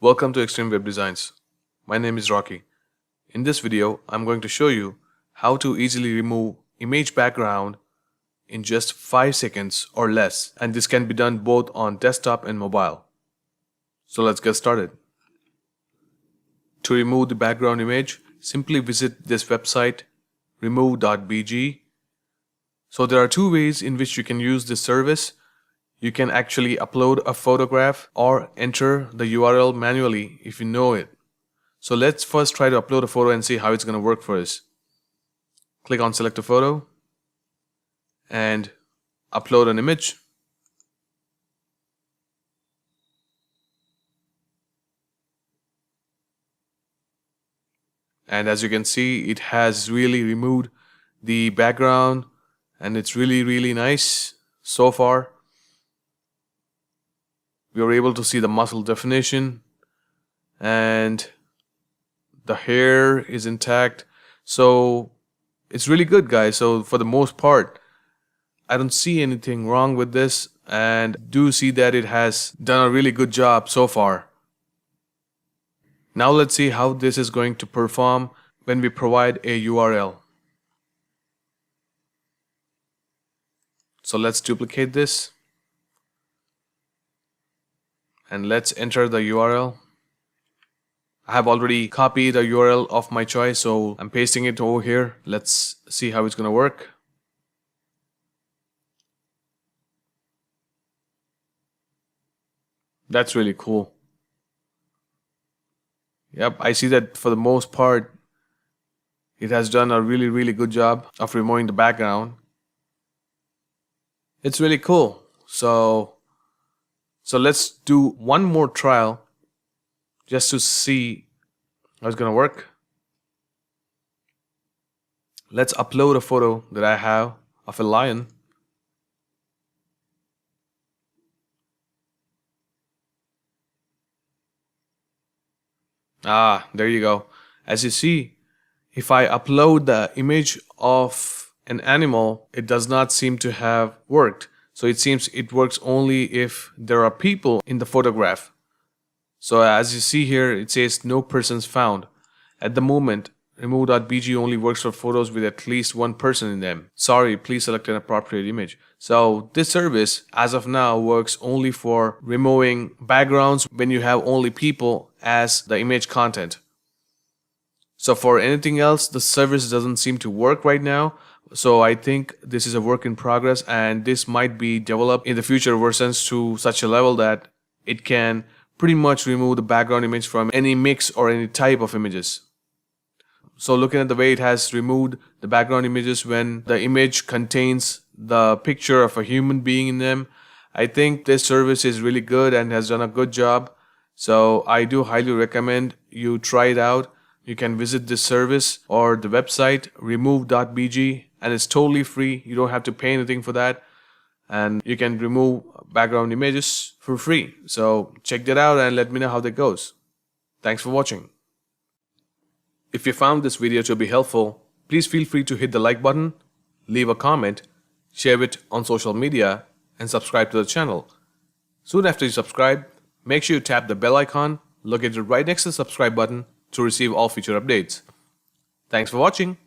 Welcome to Extreme Web Designs. My name is Rocky. In this video, I'm going to show you how to easily remove image background in just 5 seconds or less, and this can be done both on desktop and mobile. So let's get started. To remove the background image, simply visit this website remove.bg. So there are two ways in which you can use this service. You can actually upload a photograph or enter the URL manually if you know it. So let's first try to upload a photo and see how it's going to work for us. Click on select a photo and upload an image. And as you can see, it has really removed the background and it's really nice so far. We are able to see the muscle definition and the hair is intact. So it's really good, guys. So for the most part, I don't see anything wrong with this and do see that it has done a really good job so far. Now let's see how this is going to perform when we provide a URL. So let's duplicate this and let's enter the URL. I have already copied the URL of my choice, so I'm pasting it over here. Let's see how it's going to work. That's really cool. Yep, I see that for the most part, it has done a really good job of removing the background. It's really cool. So let's do one more trial just to see how it's gonna work. Let's upload a photo that I have of a lion. There you go. As you see, if I upload the image of an animal, it does not seem to have worked. So it seems it works only if there are people in the photograph. So as you see here, it says no persons found. At the moment, remove.bg only works for photos with at least one person in them. Sorry, please select an appropriate image. So this service, as of now, works only for removing backgrounds when you have only people as the image content. So for anything else, the service doesn't seem to work right now. So I think this is a work in progress and this might be developed in the future versions to such a level that it can pretty much remove the background image from any mix or any type of images. So looking at the way it has removed the background images when the image contains the picture of a human being in them, I think this service is really good and has done a good job. So I do highly recommend you try it out. You can visit this service or the website remove.bg and it's totally free. You don't have to pay anything for that. And you can remove background images for free. So check that out and let me know how that goes. Thanks for watching. If you found this video to be helpful, please feel free to hit the like button, leave a comment, share it on social media, and subscribe to the channel. Soon after you subscribe, make sure you tap the bell icon located right next to the subscribe button to receive all future updates. Thanks for watching.